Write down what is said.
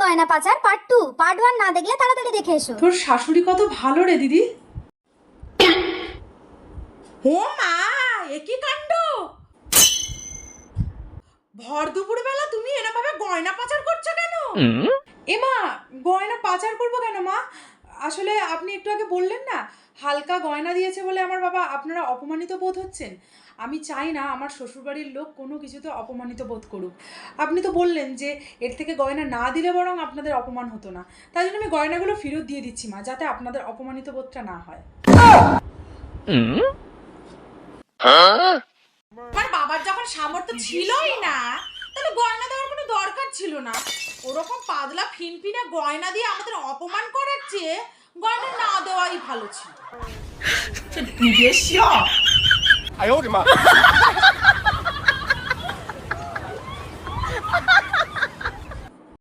গয়না পাচার part 2 part 1 না দেখলে তাড়াতাড়ি দেখে এসো। তোর শাশুড়ি কত ভালো রে দিদি। ও মা, একই কাণ্ড! ভর দুপুর বেলা তুমি এরকমভাবে গয়না পাচার করছো কেন? এমা, গয়না পাচার করবো কেন মা? আসলে আপনি একটু আগে বললেন না হালকা গয়না দিয়েছে বলে আমার বাবা আপনারা অপমানিত বোধ হচ্ছেন। আমি চাই না আমার শ্বশুরবাড়ির লোক কোনো কিছুতে অপমানিত বোধ করুক। আপনি তো বললেন যে এর থেকে গয়না না দিলে বরং আপনাদের অপমান হতো না, তাই জন্য আমি গয়নাগুলো ফেরত দিয়ে দিচ্ছি মা, যাতে আপনাদের অপমানিত বোধটা না হয়। আমার বাবার যখন সামর্থ্য ছিলই না, তাহলে গয়না দেওয়ার কোনো দরকার ছিল না। ওরকম পাতলা ফিনফিনে গয়না দিয়ে আমাদের অপমান করার চেয়ে গয়না না দেওয়াই ভালো ছিল। 你别笑！哎呦我的妈！